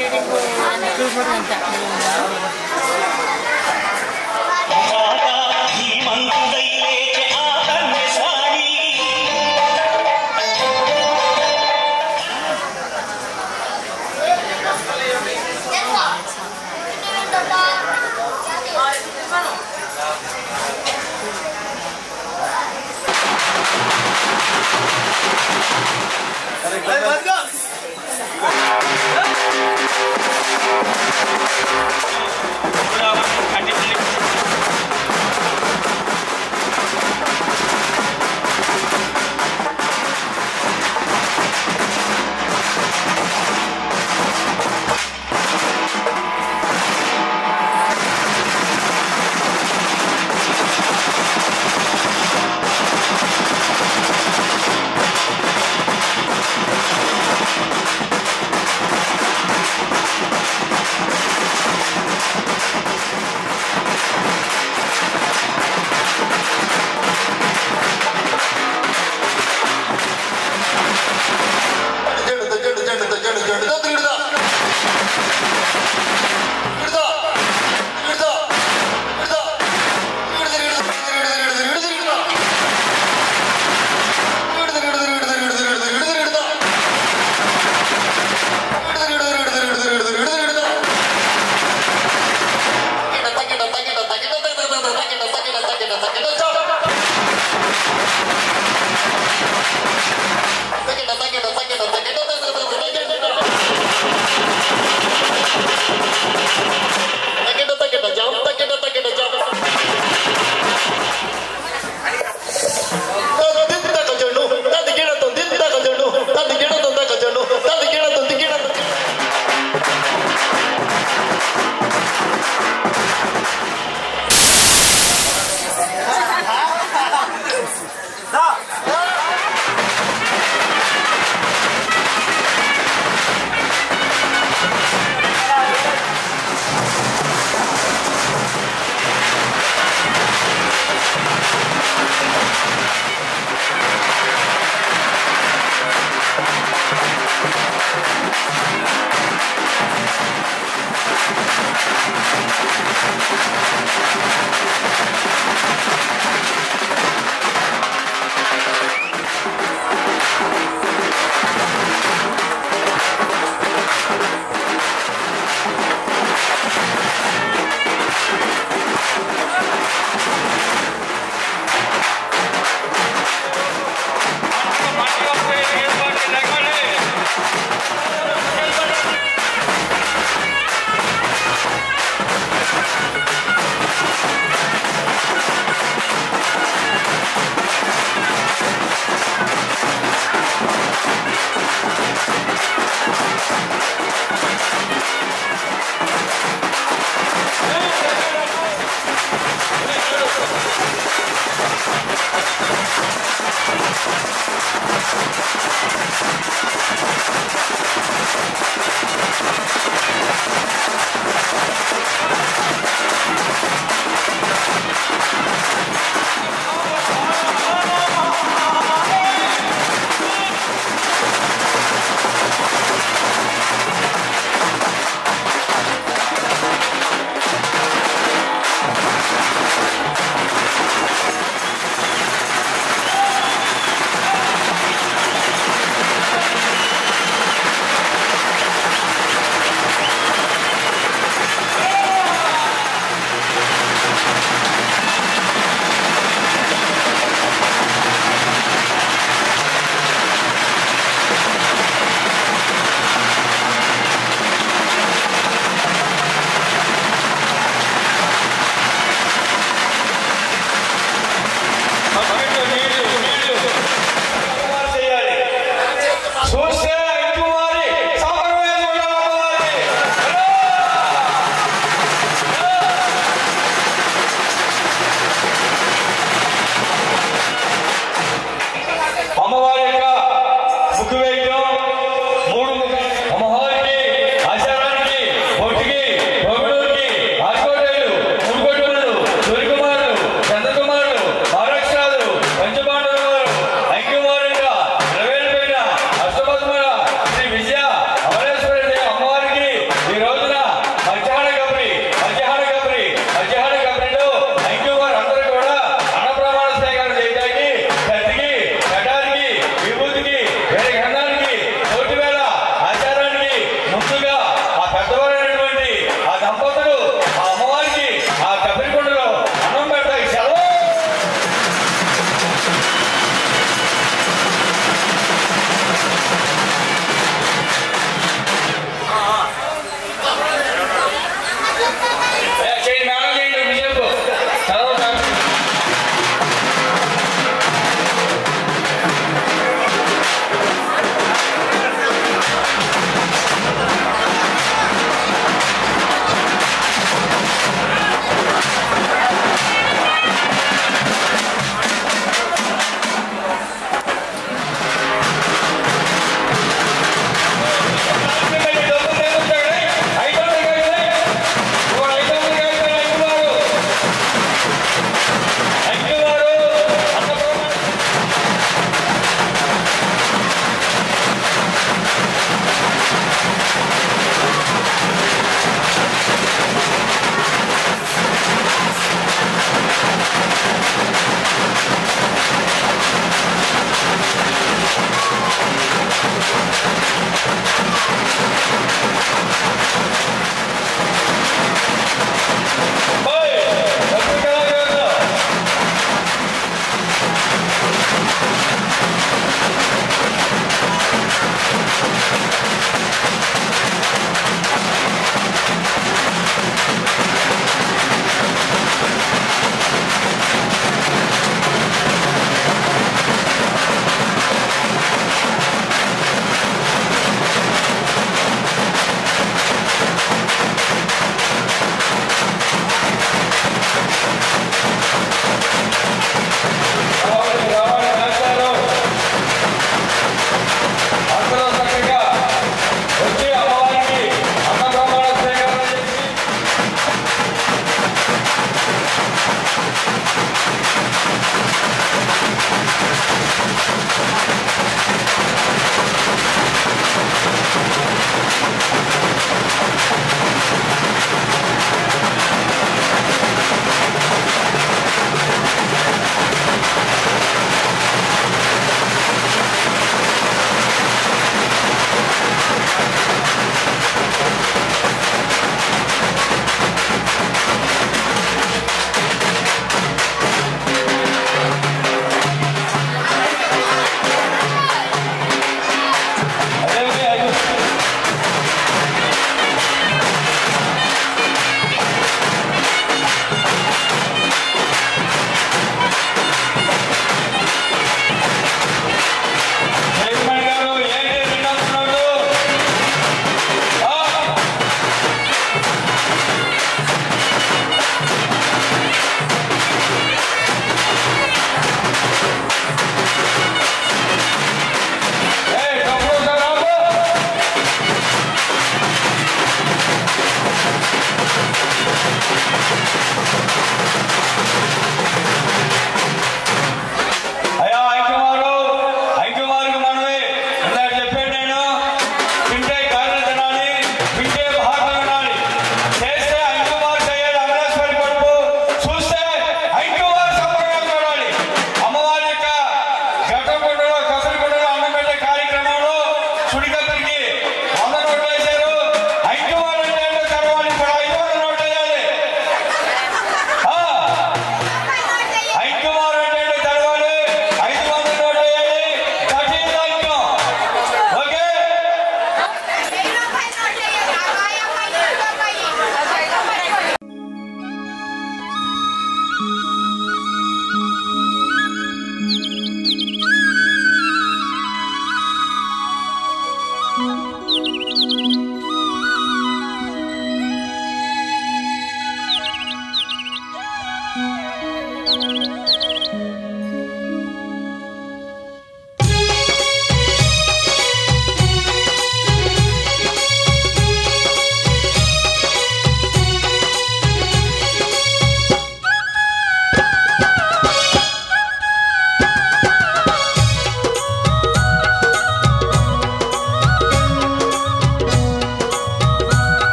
Let's go!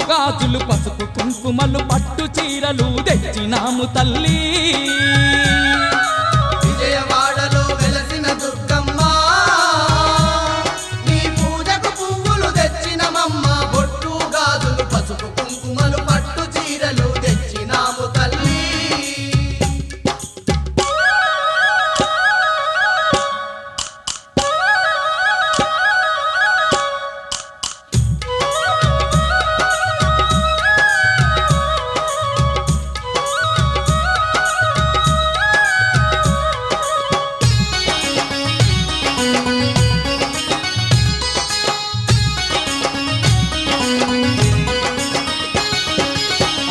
గాజులు పసుపు కుంకుమలు పట్టు చీరలు తెచ్చినాము తల్లి విజయవాడలో వెలసిన దుర్గమ్మ నీ పూజకు పువ్వులు తెచ్చినమమ్మ బొట్టు గాజులు పసుపు కుంకుమలు పట్టు చీరలు తెచ్చినాము తల్లి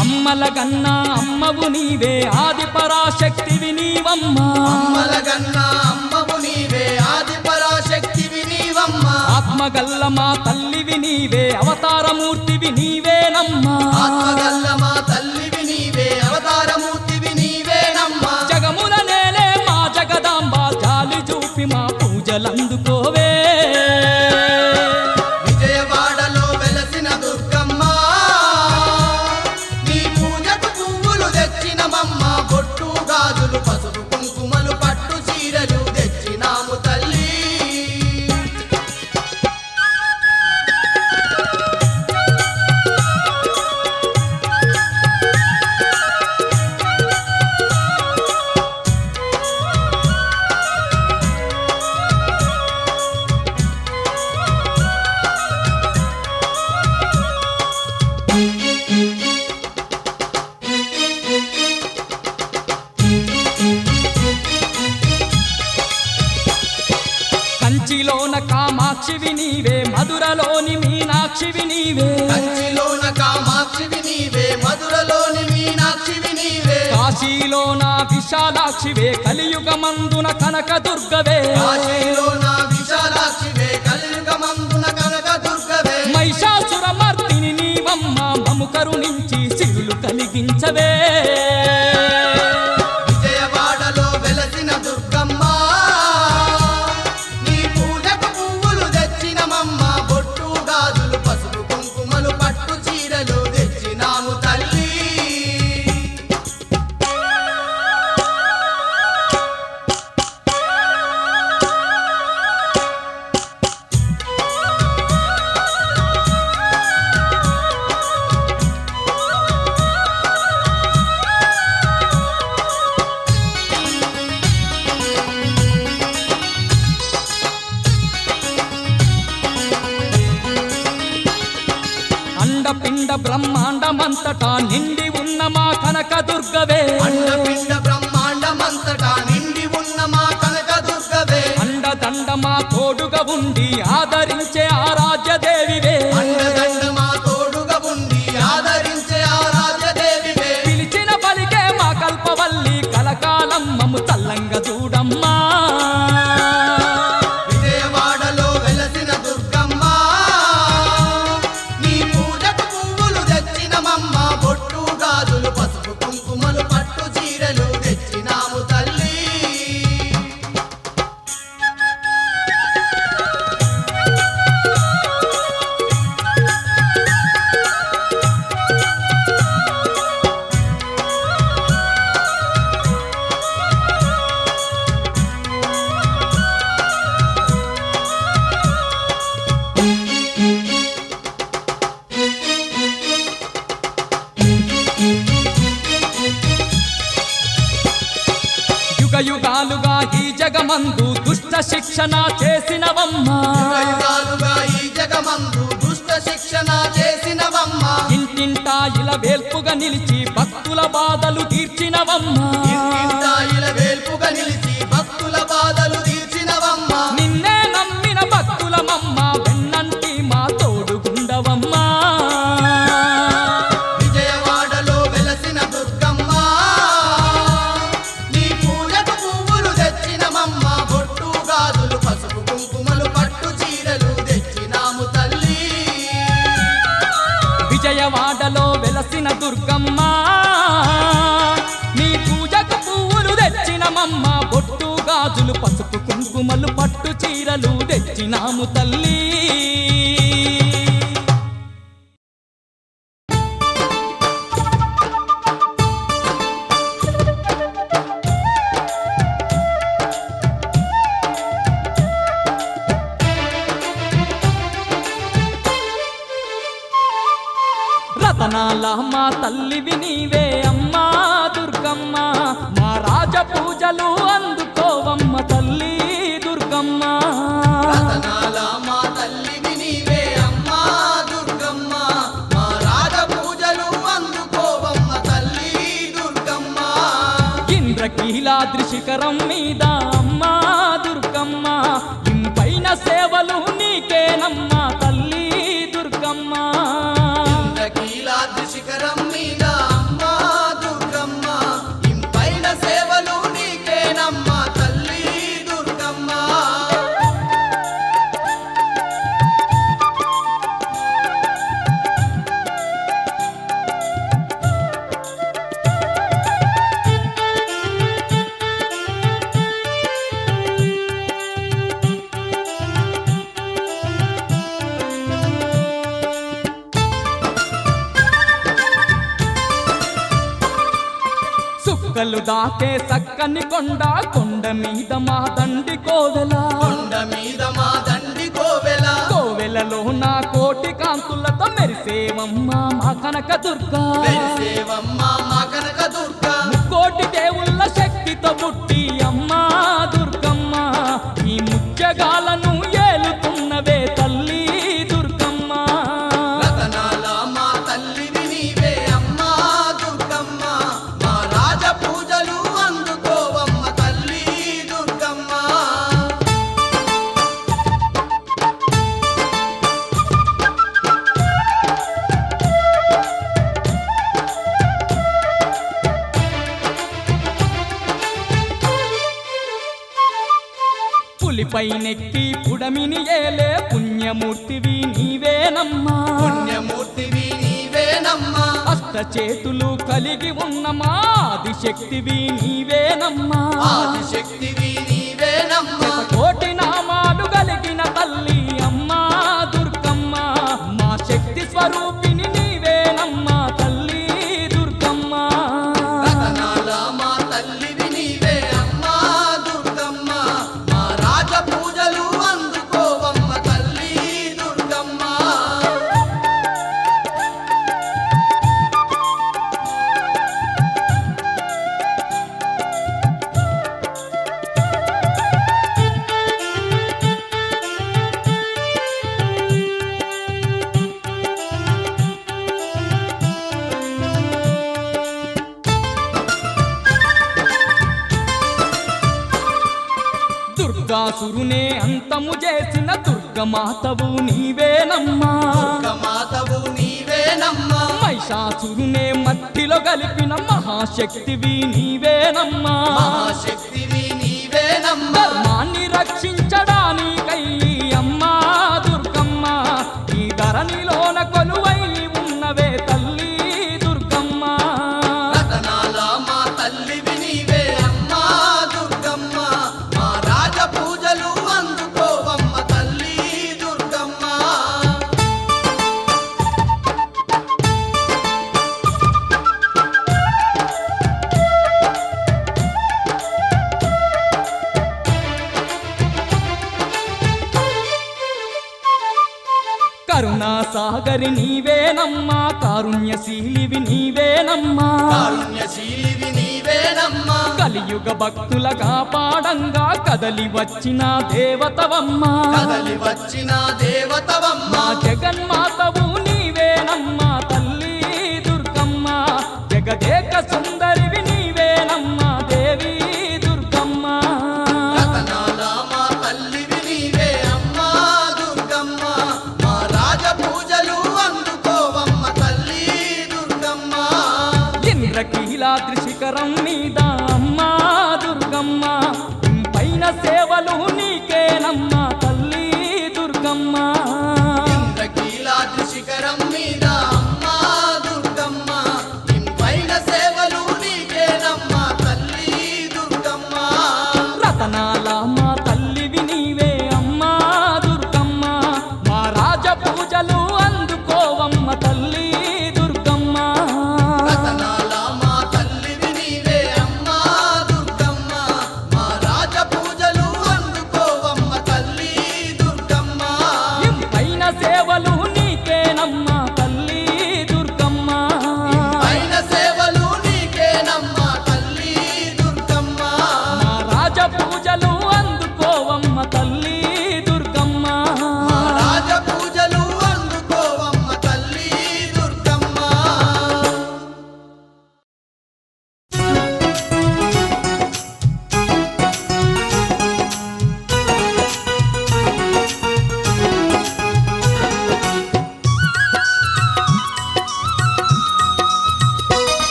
అమ్మలగన్నా అమ్మవు నీవే ఆది పరాశక్తివి నీవమ్మా అమ్మలగన్నా అమ్మవు నీవే ఆది పరాశక్తివి నీవమ్మా ఆత్మగల్ల మా తల్లివి నీవే అవతారమూర్తివి నీవేనమ్మా ఆత్మగల్ల మా తల్లివి నీవే అవతారమూర్తివి నీవేనమ్మా జగముల నేలే మా జగదాంబ జాలి చూపి మా పూజలందుకోవే విజయవాడలో వెలసిన దుర్గమ్మ నీ పూజకు పువ్వులు తెచ్చినమమ్మ బొట్టు గాజులు పసుపు కుంకుమలు పట్టు చీరలు తెచ్చినాము తల్లి కంచిలోన కామాక్షివి నీవే మధురలోని మీనాక్షివి నీవే కంచిలోన కామాక్షివి నీవే మధురలోని మీనాక్షివి నీవే కాశీలోన విశాలాక్షివే కలియుగమందున కనకదుర్గవే కాశీలోన విశాలాక్షివే కలియుగమందున కనకదుర్గవే మహిషాసురమర్దిని నీవమ్మ మము కరుణించి సిరులు కలిగించవే విజయవాడలో వెలసిన దుర్గమ్మ నీ పూజకు పువ్వులు తెచ్చినమమ్మ బొట్టు గాజులు పసుపు కుంకుమలు పట్టు చీరలు తెచ్చినాము తల్లి అండపిండ బ్రహ్మాండమంతటా నిండి ఉన్న మా కనకదుర్గవే అండపిండ బ్రహ్మాండమంతటా నిండి ఉన్న మా కనకదుర్గవే అండదండ మా తోడుగా ఉండి ఆదరించే ఆరాధ్యదేవివే అండదండ మా తోడుగా ఉండి ఆదరించే ఆరాధ్యదేవివే పిలిచిన పలికే మా కల్పవల్లి కలకాలం మము చల్లంగా చూడమ్మా విజయవాడలో వెలసిన దుర్గమ్మ నీ పూజకు పువ్వులు తెచ్చినమమ్మ బొట్టు గాజులు పసుపు కుంకుమలు పట్టు చీరలు తెచ్చినాము తల్లి యుగ యుగాలుగా ఈ జగమందు దుష్ట శిక్షణ చేసినవమ్మా యుగాలుగా ఈ జగమందు దుష్ట శిక్షణ చేసినవమ్మ ఇంటింటా ఇలా వేల్పుగా నిలిచి భక్తుల బాధలు తీర్చినవమ్మా ఇంటింటా ఇలా వేల్పుగా నిలిచి భక్తుల బాధలు తీర్చినవమ్మ నిన్నే నమ్మిన భక్తులమమ్మ వెన్నంటి మా తోడుగుండవమ్మా విజయవాడలో వెలసిన దుర్గమ్మ నీ పూజకు పువ్వులు తెచ్చినమమ్మ బొట్టు గాజులు పసుపు కుంకుమలు పట్టు చీరలు తెచ్చినాము తల్లి విజయవాడలో వెలసిన దుర్గమ్మ నీ పూజకు పువ్వులు తెచ్చినమమ్మ బొట్టు గాజులు పసుపు కుంకుమలు పట్టు చీరలు తెచ్చినాము తల్లి రతనాల మా తల్లివి నీవే అమ్మా దుర్గమ్మ మా రాజ పూజలు అందుకోవమ్మ తల్లి దుర్గమ్మ రతనాల మా తల్లివి నీవే అమ్మా దుర్గమ్మ మా రాజ పూజలు అందుకోవమ్మ తల్లి దుర్గమ్మ ఇంద్రకీలాద్రి శిఖరం మీద అమ్మా దుర్గమ్మ ఇంపైన సేవలు నీకేనమ్మా తల్లి దుర్గమ్మ ఇంద్రకీలాద్రి శిఖరం మీద అమ్మా దుర్గమ్మ ఇంపైన సేవలు నీకేనమ్మా తల్లి దుర్గమ్మ సుక్కలు దాకే సక్కని కొండ మీద మా దండి కోవెల కొండ మీద మా దండి కోవెల కోవెలలో నా కోటి కాంతులతో మెరిసేవమ్మ మా కనక దుర్గా మెరిసేవమ్మ మా కనక దుర్గా కోటి దేవుళ్ళ శక్తితో పుట్టి అమ్మా దుర్గమ్మ ఈ ముత్యగాలను ఏలుతున్నవే తల్లి దుర్గమ్మ రతనాల మా తల్లివి నీవే అమ్మా దుర్గమ్మ మా రాజ పూజలు అందుకోవమ్మ తల్లి దుర్గమ్మ పులిపై నెక్కి పుడమిని ఏలే పుణ్యమూర్తివి నీవేనమ్మా పుణ్యమూర్తివి నీవేనమ్మా అష్ట చేతులు కలిగి ఉన్న మా ఆదిశక్తివి నీవేనమ్మా ఆదిశక్తివి నీవేనమ్మా కోటి నామాలు కలిగిన తల్లి అమ్మా దుర్గమ్మ మా శక్తి స్వరూపిణి నీవేనమ్మా తల్లి దుర్గమ్మ రతనాల మా తల్లివి నీవే అమ్మా దుర్గమ్మ మా రాజ పూజలు అందుకోవమ్మ తల్లి దుర్గమ్మ దుర్గాసురునే అంతము చేసిన దుర్గమాతవు నీవేనమ్మా దుర్గమాతవు నీవేనమ్మా మహిషాసురునే మట్టిలో కలిపిన మహాశక్తివి నీవేనమ్మా మహాశక్తివి నీవేనమ్మా ధర్మాన్ని రక్షించడానికై అమ్మా దుర్గమ్మ ఈ ధరణిలోన కొలువై ఉన్నవే తల్లి దుర్గమ్మ రతనాల మా తల్లివి నీవే అమ్మా దుర్గమ్మ మా రాజ పూజలు అందుకోవమ్మ తల్లి దుర్గమ్మ కరుణా సాగరి నీవేనమ్మా కారుణ్యశీలివి నీవేనమ్మా కారుణ్యశీలివి నీవేనమ్మా కలియుగ భక్తుల కాపాడంగా కదలి వచ్చిన దేవతవమ్మా కదలి వచ్చిన దేవతవమ్మ మా జగన్మాతవు నీవేనమ్మా తల్లి దుర్గమ్మ జగదేక సుందరివి నీవేనమ్మా దేవి దుర్గమ్మ రతనాల మా తల్లివి నీవే అమ్మా దుర్గమ్మ మా రాజ పూజలు అందుకోవమ్మ తల్లి దుర్గమ్మ ఇంద్రకీలాద్రి శిఖరం మీద అమ్మా దుర్గమ్మ పైన సేవలు నీకేనమ్మా తల్లి దుర్గమ్మ ఇంద్రకీలా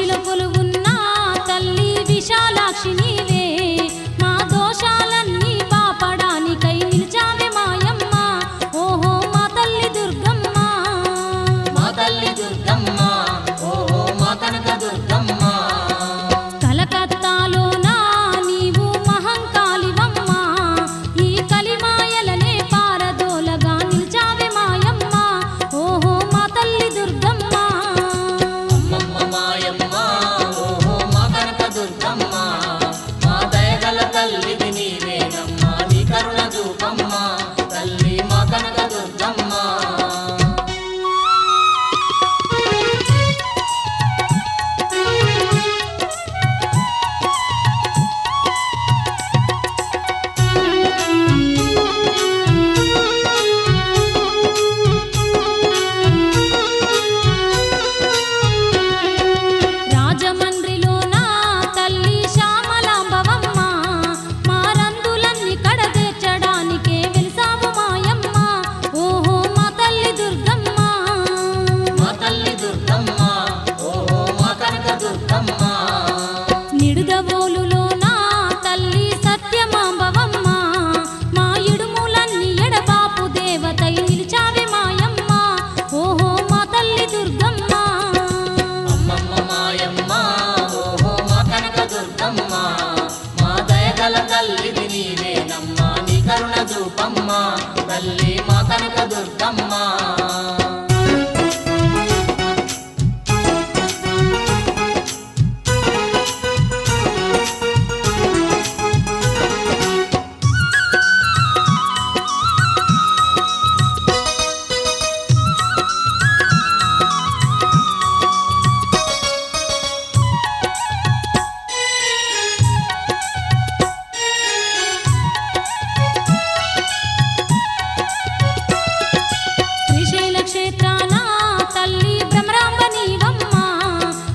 కాశీలో కొలువున్న తల్లి విశాలాక్షి నీవే మా దోషాలన్నీ పాపడానికై నిలిచావే మాయమ్మ ఓహో మా తల్లి దుర్గమ్మ మా తల్లి దుర్గమ్మ ఓహో మా కనక దుర్గమ్మ కలకత్తాలోనా నీవు మహంకాళివమ్మ ఈ కలిమాయలనే పారదోలగా నిలిచావే మాయమ్మ ఓహో మా తల్లి దుర్గమ్మ అమ్మమ్మ మాయమ్మ ఓహో మా కనక దుర్గమ్మ మా దయగల తల్లివి నీవేనమ్మ నీ కరుణ చూపమ్మ తల్లి మా కనక దుర్గమ్మ రాజమండ్రిలోన తల్లి శ్యామలాంబవమ్మ మా రందులన్నీ కడతీర్చడానికే వెలిసావు మాయమ్మ ఓహో మా తల్లి దుర్గమ్మ మా తల్లి దుర్గమ్మ ఓహో మా కనక దుర్గమ్మ నిడుదవోలులోన తల్లి సత్యమాంబవమ్మ మా ఇడుములన్నీ ఎడబాపు దేవతై నిలిచావే మాయమ్మ ఓహో మా తల్లి దుర్గమ్మ అమ్మమ్మ మాయమ్మ ఓహో మా కనక దుర్గమ్మ మా దయగల తల్లివి నీవేనమ్మ నీ కరుణ చూపమ్మ తల్లి మా కనక దుర్గమ్మ శ్రీశైల క్షేత్రాన తల్లి భ్రమరాంబ నీవమ్మ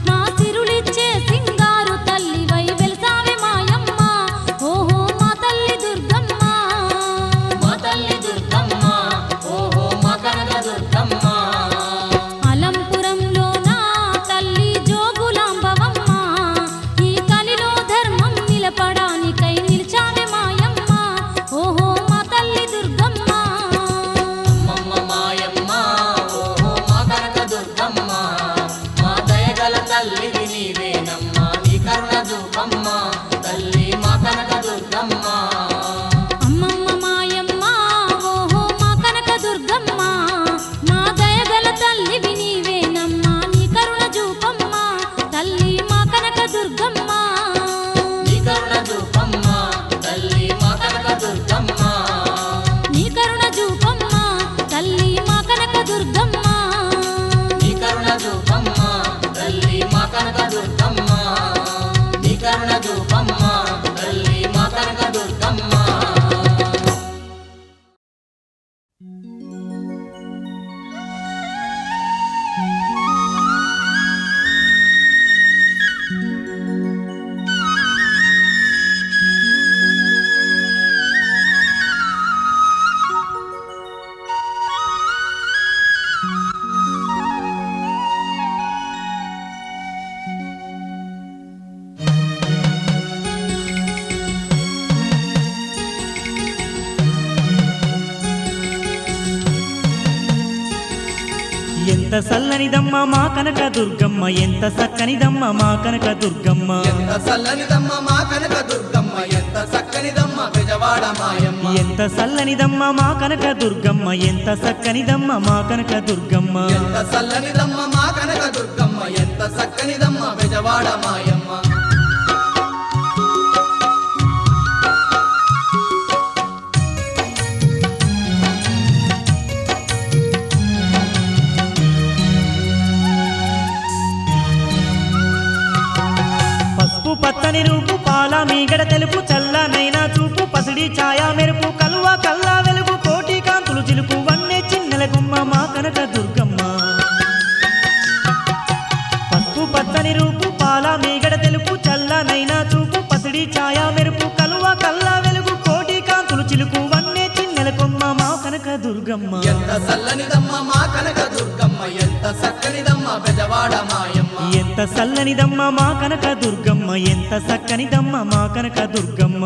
మా సిరులిచ్చే సింగారు తల్లివై వెలిసావే మాయమ్మ ఓహో మా తల్లి దుర్గమ్మ మా తల్లి దుర్గమ్మ ఓహో మా కనక దుర్గమ్మ అలంపురంలోన తల్లి జోగులాంబవమ్మ ఈ కలిలో ధర్మం నిలపడానికై నిలిచావే మాయమ్మ ఓహో మా తల్లి దుర్గమ్మ అమ్మమ్మ మాయమ్మ ఓహో మా కనక దుర్గమ్మ మా దయగల తల్లివి నీవేనమ్మ నీ కరుణ చూపమ్మ తల్లి మా కనక దుర్గమ్మ అమ్మమ్మ మాయమ్మ ఓహో మా కనక దుర్గమ్మ మా దయగల తల్లివి నీవేనమ్మ నీ కరుణ చూపమ్మ తల్లి మా కనక దుర్గమ్మ నీ కరుణ చూపమ్మ తల్లి మా కనక దుర్గమ్మ నీ కరుణ చూపమ్మ తల్లి మా కనక దుర్గమ్మ నీ కరుణ చూపమ్మ తల్లి మా కనక దుర్గమ్మ నీ కరుణ చూపమ్మ తల్లి మా కనక దుర్గమ్మ ఎంత సల్లనిదమ్మ మా కనక దుర్గమ్మ ఎంత సక్కనిదమ్మ మా కనక దుర్గమ్మ ఎంత చల్లనిదమ్మ మా కనక దుర్గమ్మ ఎంత చక్కనిదమ్మ బెజవాడ మాయమ్మ ఎంత సల్లనిదమ్మ మా కనక దుర్గమ్మ ఎంత సక్కనిదమ్మ మా కనక దుర్గమ్మ ఎంత చల్లనిదమ్మ మా కనక దుర్గమ్మ ఎంత చక్కనిదమ్మ బెజవాడ మాయమ్మ పసుపు పచ్చని రూపు పాల మీగడ తెలుపు చల్లనైనా చూపు పసిడి ఛాయా మెరుపు కలువ కల్లా వెలుగు కోటి కాంతులు చిలుపు వన్నె చిన్నెల గుమ్మ మా కనక దుర్గమ్మ పసుపు పచ్చని రూపు పాల మీగడ తెలుపు చల్లనైనా చూపు పసిడి ఛాయా మెరుపు కలువ కల్లా వెలుగు కోటి కాంతులు చిలుకు వన్నె చిన్నెల గుమ్మ మా కనక దుర్గమ్మ ఎంత చల్లనిదమ్మ మా కనక దుర్గమ్మ ఎంత చక్కనిదమ్మ బెజవాడ మాయమ్మ ఎంత చల్లనిదమ్మ మా కనక దుర్గమ్మ ఎంత చక్కనిదమ్మ మా కనక దుర్గమ్మ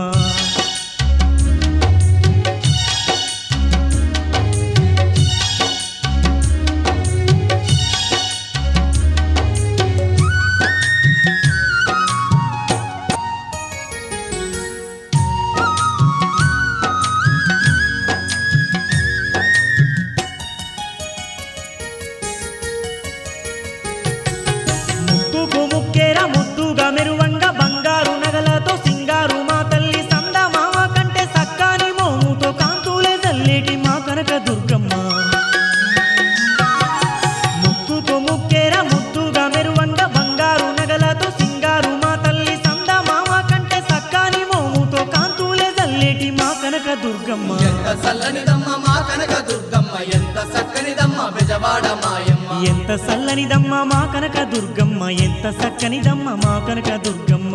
ఎంత చల్లనిదమ్మ మా కనక దుర్గమ్మ ఎంత చక్కనిదమ్మ బెజవాడ మాయమ్మ ఎంత చల్లనిదమ్మ మా కనక దుర్గమ్మ ఎంత చక్కనిదమ్మ మా కనక దుర్గమ్మ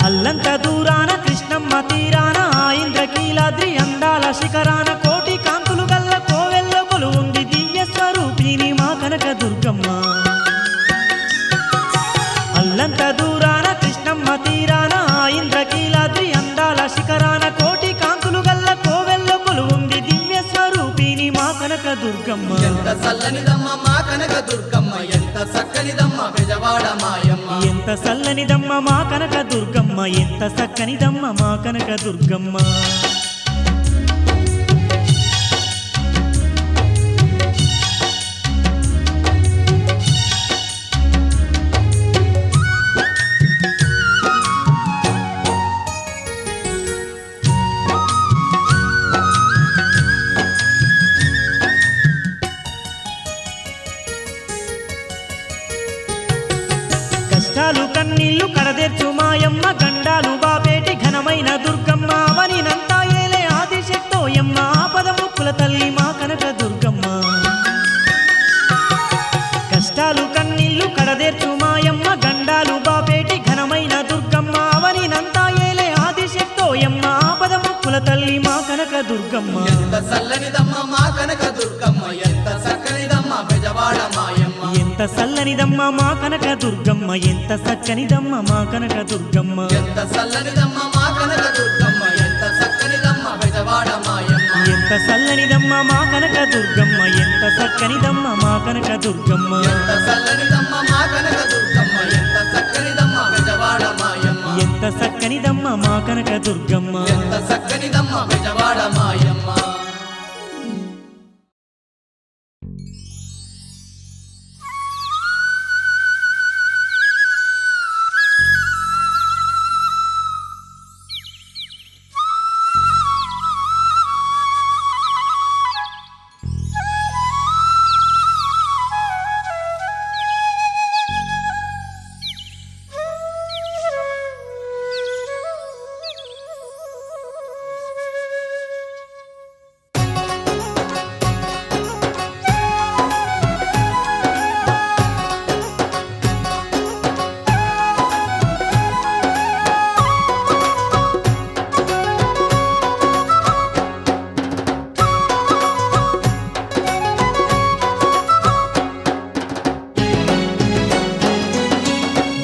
అల్లంత దూరాన కృష్ణమ్మ తీరాన ఇంద్రకీలాద్రి అందాల శిఖరాన కోటి కాంతులు గల్ల కోవెల్ల కొలువుంది దివ్య స్వరూపిణి మా కనక దుర్గమ్మ అల్లంత దూరాన కృష్ణమ్మ తీరాన ఇంద్రకీలాద్రి అందాల శిఖరాన కోటి కాంతులు గల్ల కోవెల్ల కొలువుంది దివ్య స్వరూపిణి మా కనక దుర్గమ్మ ఎంత చల్లనిదమ్మ మా కనక దుర్గమ్మ ఎంత చక్కనిదమ్మ బెజవాడ మాయమ్మ ఎంత చల్లనిదమ్మ మా కనక దుర్గమ్మ ఎంత చక్కనిదమ్మ మా కనక దుర్గమ్మ కష్టాలు కన్నీళ్లు కడదెర్చు మాయమ్మ గండాలు బాపేటి ఘనమైన దుర్గమ్మ అవనినంతా ఏలే ఆదిశక్తోయమ్మ ఆపద ముక్కుల తల్లి మా కనక దుర్గమ్మ కష్టాలు కన్నీళ్లు కడదెర్చు మాయమ్మ గండాలు బాపేటి ఘనమైన దుర్గమ్మ అవనినంతా ఏలే ఆదిశక్తోయమ్మ ఆపద ముక్కుల తల్లి మా కనక దుర్గమ్మ ఎంత చల్లనిదమ్మ మా కనక దుర్గమ్మ ఎంత చక్కనిదమ్మ బెజవాడ మాయమ్మ ఎంత చల్లనిదమ్మ మా కనక దుర్గమ్మ ఎంత చక్కనిదమ్మ మా కనక దుర్గమ్మ ఎంత చల్లనిదమ్మ మా కనక దుర్గమ్మ ఎంత చక్కనిదమ్మ బెజవాడ మాయమ్మ ఎంత చల్లనిదమ్మ మా కనక దుర్గమ్మ ఎంత చక్కనిదమ్మ మా కనక దుర్గమ్మ ఎంత చల్లనిదమ్మ మా కనక దుర్గమ్మ ఎంత చక్కనిదమ్మ బెజవాడ మాయమ్మ ఎంత చక్కనిదమ్మ మా కనక దుర్గమ్మ ఎంత చక్కనిదమ్మ బెజవాడ మాయమ్మ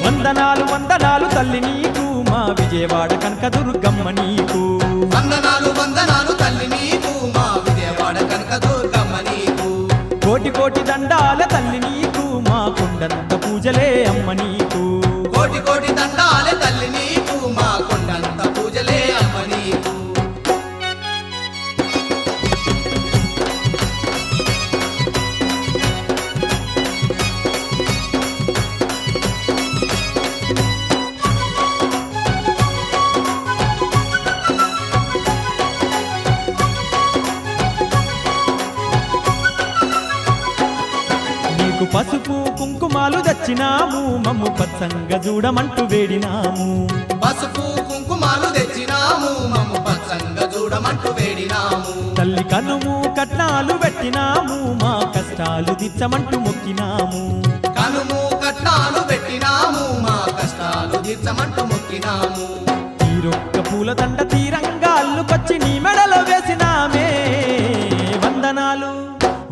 వందనాలు వందనాలు తల్లి నీకు మా విజయవాడ కనకదుర్గమ్మ నీకు వందనాలు వందనాలు తల్లి నీకు మా విజయవాడ కనకదుర్గమ్మ నీకు కోటి కోటి దండాల తల్లి నీకు మా కొండంత పూజలే అమ్మ నీకు కోటి కోటి దండాలే తల్లి నీకు మా కొండంత పూజలే అమ్మ నీకు నీకు పసుపు కుంకుమాలు దచ్చినాము మమ్ము పచ్చంగా చూడమంటూ వేడినాము పసుపు కుంకుమ కుంకుమాలు తెచ్చినాము మమ్ము పచ్చంగా చూడమంటూ వేడినాము తల్లి కనుము కట్నాలు పెట్టినాము మా కష్టాలు దిచ్చమంటూ మొక్కినాము కనుము కట్నాలు పెట్టినాము మా కష్టాలు తీర్చమంటూ మొక్కినాము తీరొక్క పూల దండ తీరంగా అల్లుకొచ్చి నీ మెడలో వేసినామే వందనాలు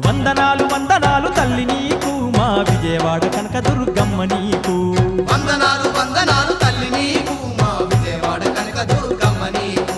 వందనాలు వందనాలు తల్లి నీకు మా విజయవాడ కనకదుర్గమ్మ నీకు వందనాలు వందనాలు తల్లి నీకు మా విజయవాడ కనకదుర్గమ్మ నీకు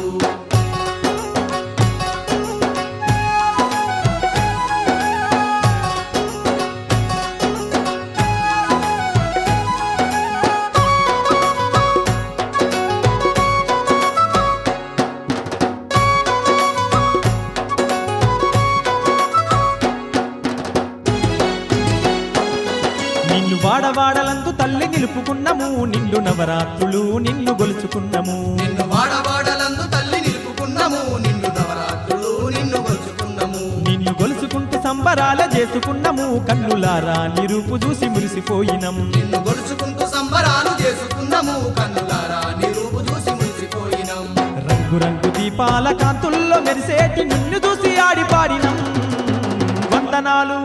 నిన్ను వాడవాడలందు తల్లి నిలుపుకున్నాము నిండు నవరాత్రులు నిన్ను గొలుచుకున్నాము నిన్ను వాడవాడలందు తల్లి నిలుపుకున్నాము నిన్ను నవరాత్రులు నిన్ను గొలుచుకున్నాము నిన్ను గొలుచుకుంటూ సంబరాల చేసుకున్నాము కన్నులారా నిరూపు చూసి మురిసిపోయినం నిన్ను గొలుచుకుంటూ సంబరాలు చేసుకున్నాము కన్నులారా నీ రూపు చూసి మురిసిపోయినాం రంగు దీపాల కాంతుల్లో మెరిసేటి నిన్ను చూసి ఆడిపాడినం వందనాలు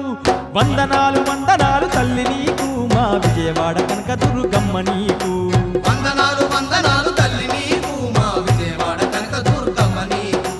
వందనాలు వందనాలు తల్లి నీకు మా విజయవాడ కనకదుర్గమ్మ నీకు వందనాలు వందనాలు తల్లి నీకు మా విజయవాడ కనకదుర్గమ్మ నీకు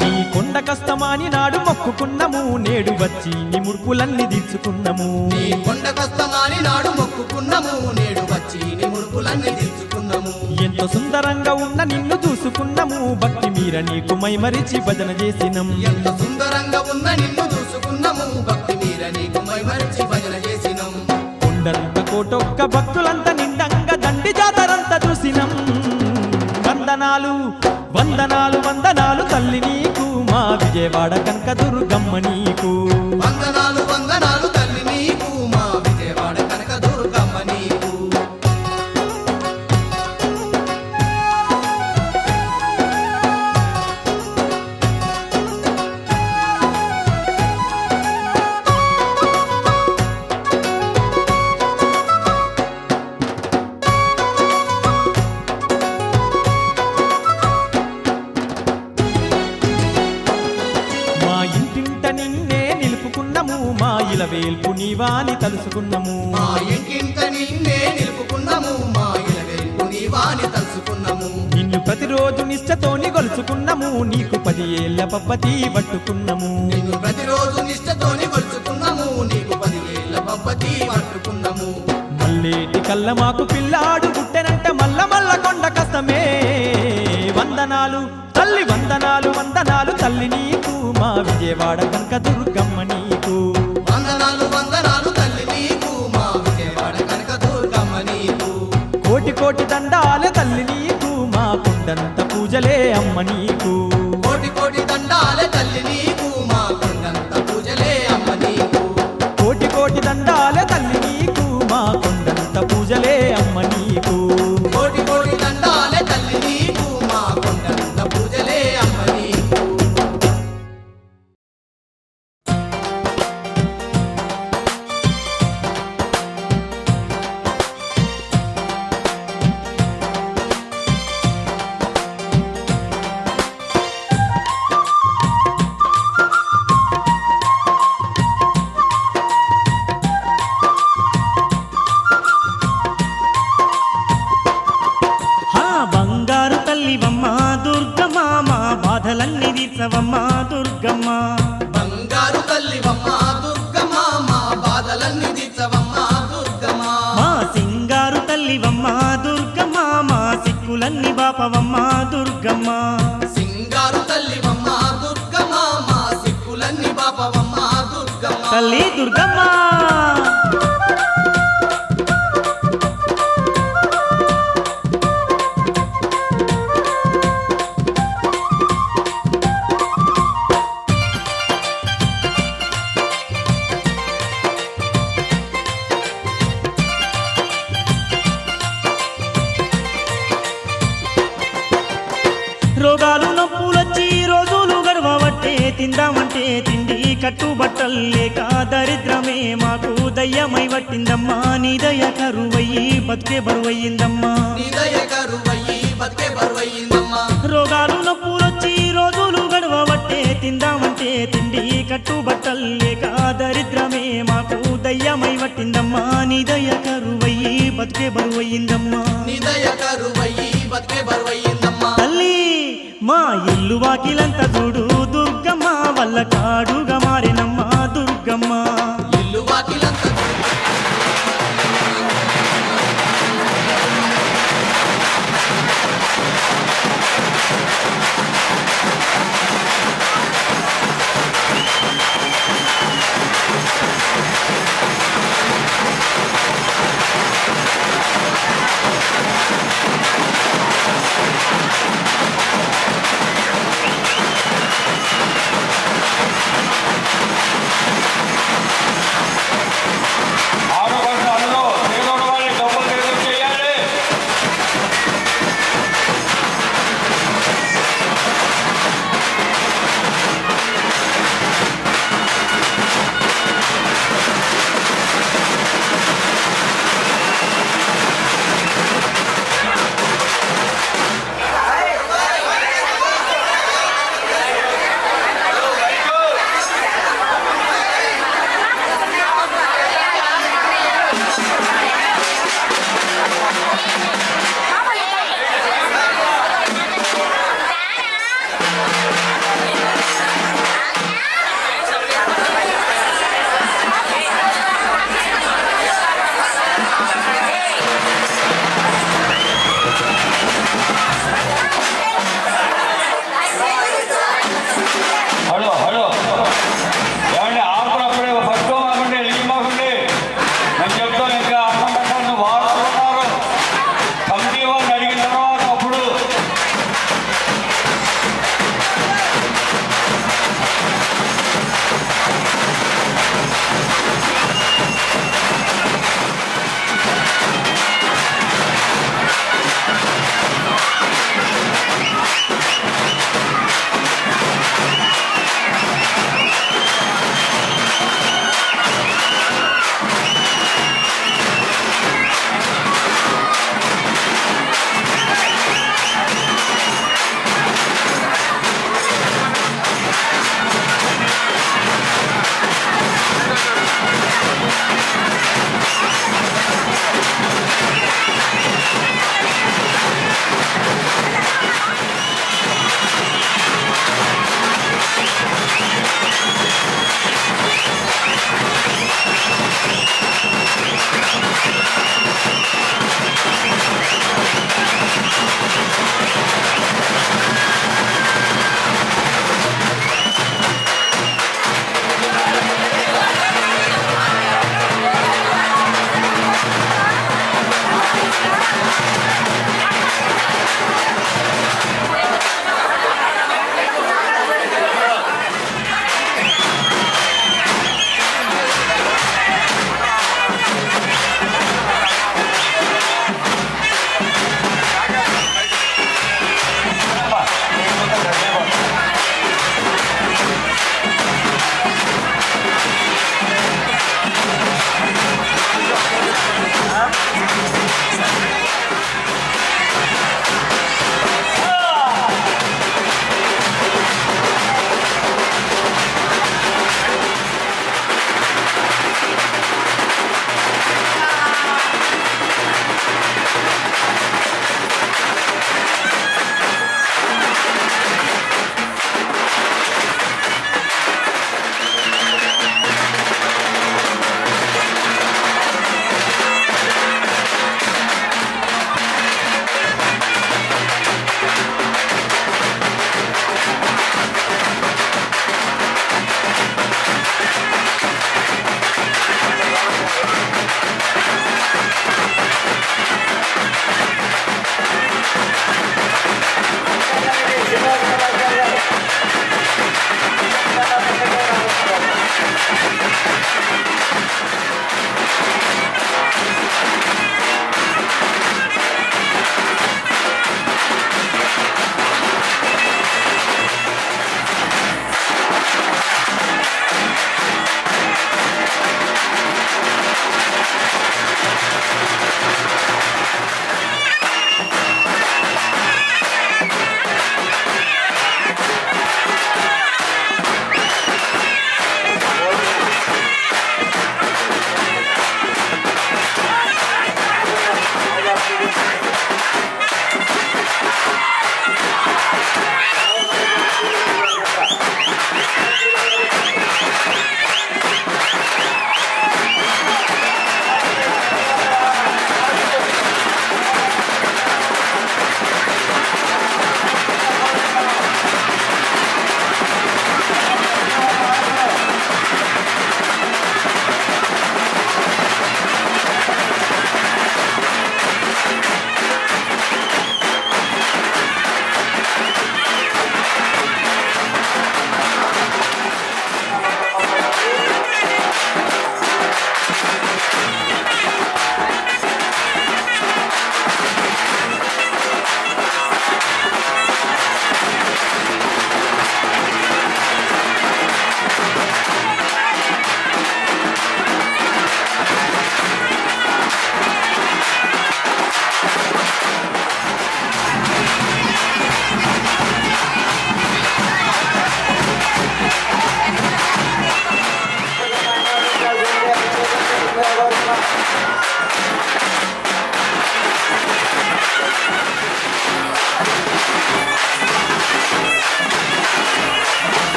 నీ కొండ కష్టమాని నాడు మొక్కుకున్నాము నేడు వచ్చి నీ ముడుపులన్నీ తీర్చుకున్నాము నీ కొండకొస్తమాని నాడు మొక్కుకున్నాము నేడు వచ్చి నీ ముడుపులన్నీ తీర్చుకున్నాము ఎంతో సుందరంగా ఉన్న నిన్ను చూసుకున్నాము భక్తి మీర నీకు మైమరిచి భజన చేసినం ఎంత సుందరంగా ఉన్న నిన్ను చూసుకున్నాము భక్తి మీర నీకు మైమరిచి భజన చేసినాం కొండంత కోటొక్క భక్తులంతా నిండంగా దండి జాతరంతా చూసినం వందనాలు వందనాలు వందనాలు తల్లి నీకు మా విజయవాడ కనకదుర్గమ్మ నీకు వందనాలు వందనాలు తల్లి నీకు మా విజయవాడ కనకదుర్గమ్మ నీకు మా ఇంటింట నిన్నే నిలుపుకున్నాము మా ఇలవేల్పు నీవాని తలుసుకున్నాము మా ఇంటింట నిన్నే నిలుపుకున్నాము మా ఇలవేల్పు నీవాని తలుసుకున్నాము నిన్ను ప్రతిరోజు నిష్టతోని గొలుచుకున్నాము నీకు 10 ఏళ్ల పబ్బతి పట్టుకున్నాము నిన్ను ప్రతిరోజు నిష్టతోని కొలుచుకున్నాము నీకు 10 ఏళ్ల పబ్బతి పట్టుకున్నాము మల్లేటి కళ్ళ మాకు పిల్లాడు పుట్టెనంట మల్ల మల్ల కొండ కష్టమే వందనాలు తల్లి వందనాలు వందనాలు తల్లి నీకు మా విజయవాడ కనకదుర్గమ్మ నీకు వందనాలు వందనాలు తల్లి నీకు మా విజయవాడ కనకదుర్గమ్మ నీకు కోటి కోటి దండాలే తల్లి నీకు మా కొండంత పూజలే అమ్మ నీకు కోటి కోటి దండాలే తల్లి నీకు మా కొండంత పూజలే అమ్మ నీకు కోటి కోటి దండాలే తల్లి నీకు మా కొండంత పూజలే అమ్మ నీకు కోటి కోటి దండాలే తల్లి నీకు మా కొండంత పూజలే అమ్మ నీకు హా బంగారు తల్లివమ్మ దుర్గమ్మ మా బాధలన్నీ తీర్చవమ్మ దుర్గమ్మ బంగారు తల్లివమ్మ దుర్గమ్మ మా బాధలన్నీ తీర్చవమ్మ దుర్గమ్మ మా సింగారు తల్లివమ్మ దుర్గమ్మ మా సిక్కులన్నీ బాపవమ్మ దుర్గమ్మ సింగారు తల్లివమ్మ దుర్గమ్మ మా సిక్కులన్నీ బాపవమ్మ దుర్గమ్మ తల్లి దుర్గమ్మ తిందామంటే తిండి కట్టుబట్టలు లేక దరిద్రమే మాకు దయ్యమై పట్టిందమ్మా నీ దయ కరువయ్యి బతికే బరువయ్యిందమ్మా రోగాలు నొప్పులొచ్చి రోజులు గడవబట్టే తిందామంటే తిండి కట్టుబట్టలు లేక దరిద్రమే మాకు దయ్యమై పట్టిందమ్మా నీ దయ కరువయ్యి బతికే బరువయ్యిందమ్మా తల్లి మా ఇల్లు వాకిలంత చూడు దుర్గమ్మ వల్ల కాడుగా మారినమ్మా దుర్గమ్మ ఇల్లు వాకిలంతా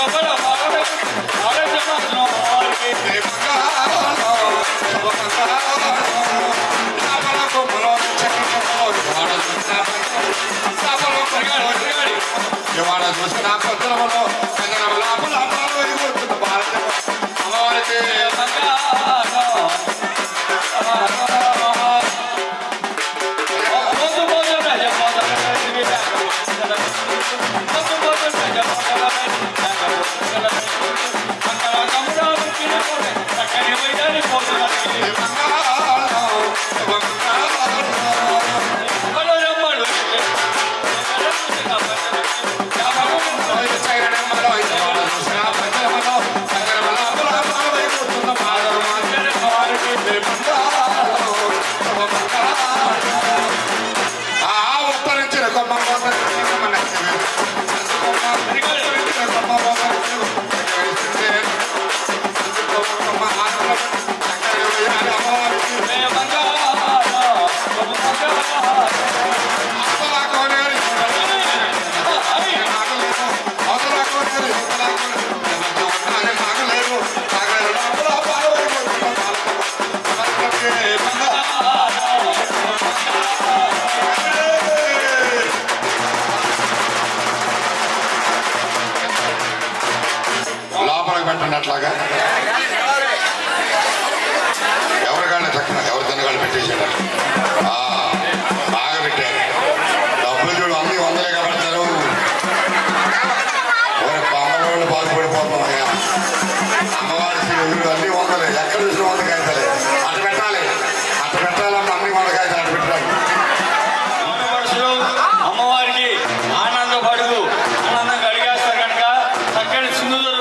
Vamos, లోపలికి పెట్టండి. అట్లాగా ఎవరికాళ్ళ చక్కన ఎవరి తినగాళ్ళు పెట్టేసాడు. బాగా పెట్టారు. డబ్బులు చూడు అన్ని వందలేగా పెడతారు. అమ్మవాళ్ళు బాగుపడిపోతున్నాయా? అమ్మవారి అన్ని వందలే. ఎక్కడ చూసిన 100 కాగితాలే. అటు పెట్టాలి, అటు పెట్టాలన్న అన్ని 100 కాగితాలు అటు పెట్టాలి. అమ్మవారికి ఆనంద పడుగు ఆనందం కలిగేస్తారు కనుక చక్కని సింధుదూరు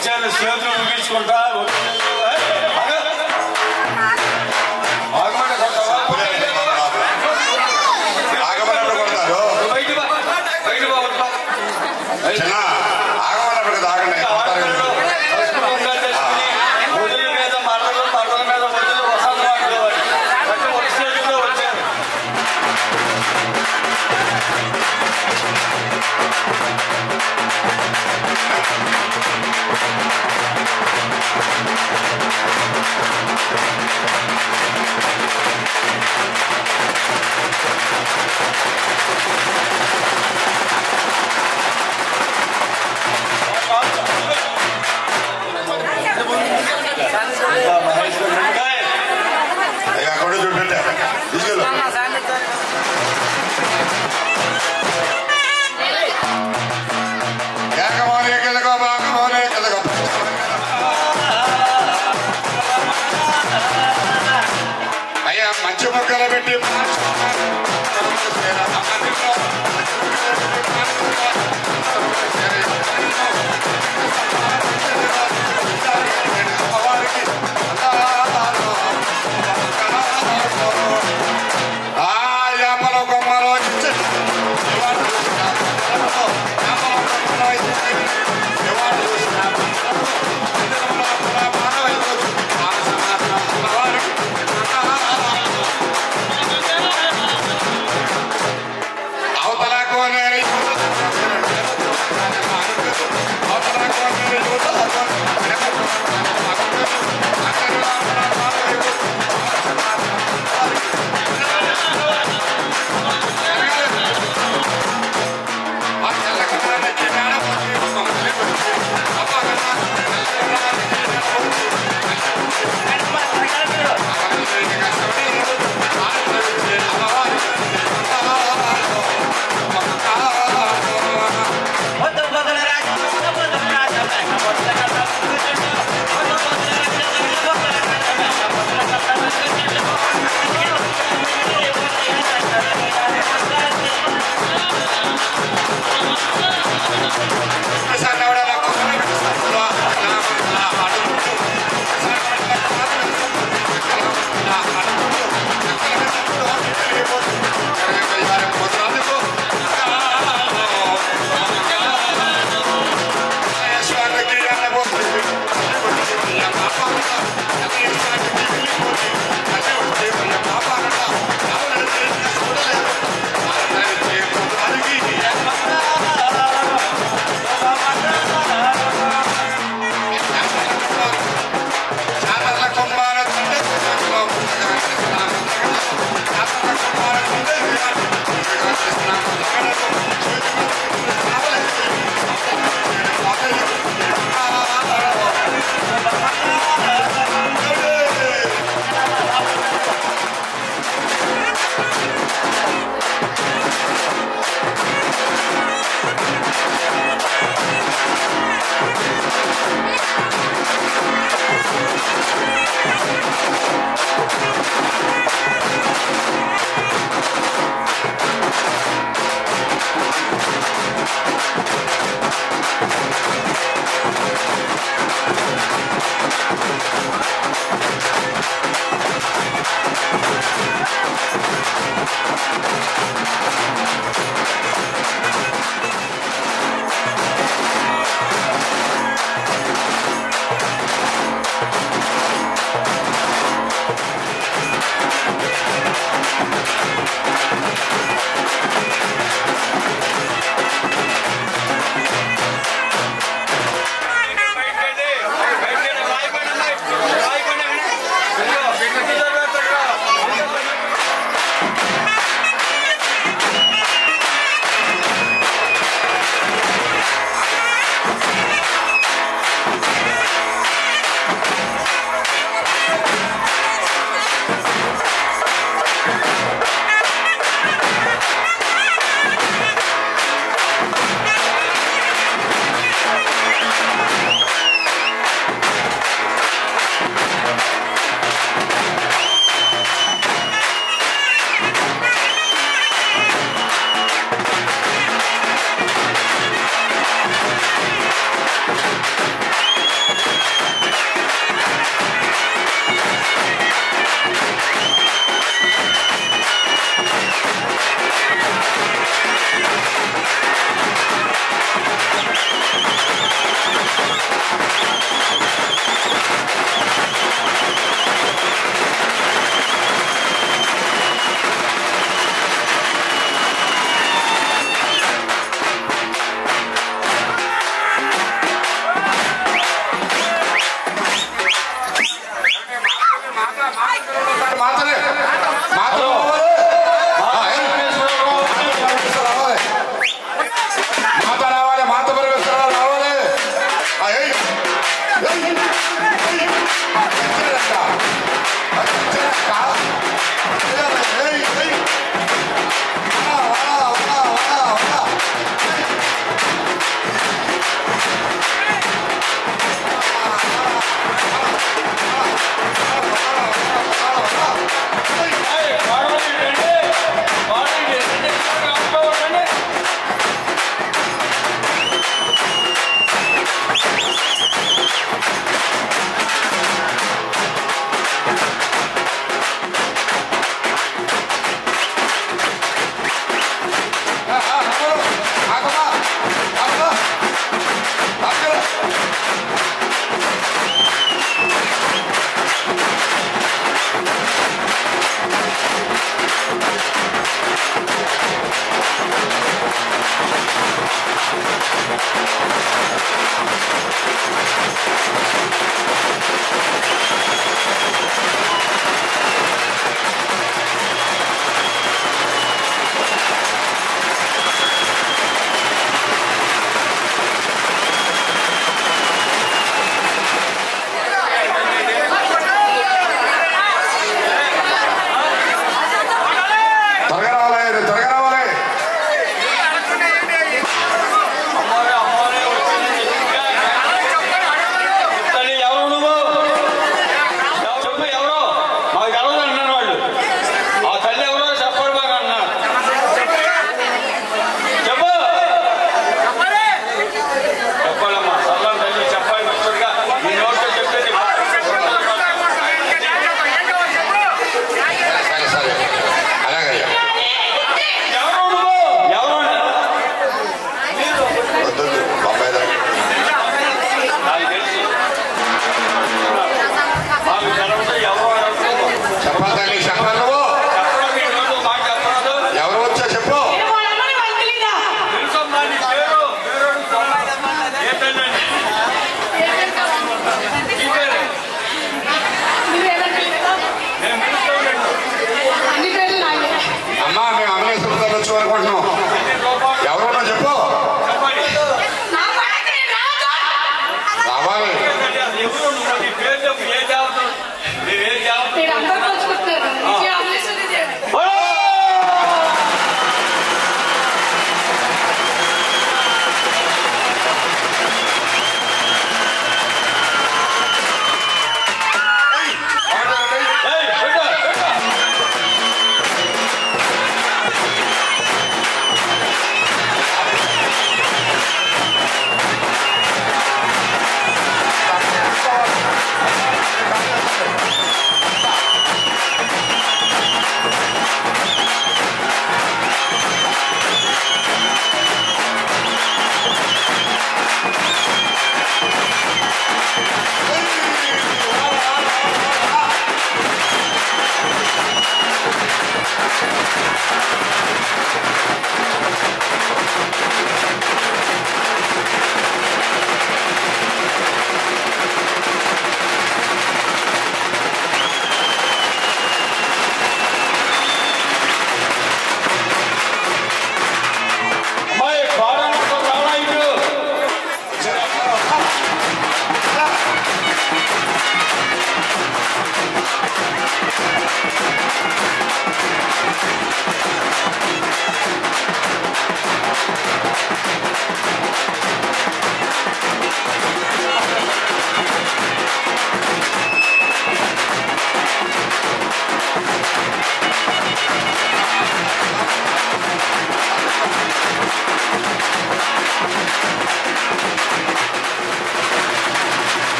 వచ్చాను చేతులు ముగించుకుంటా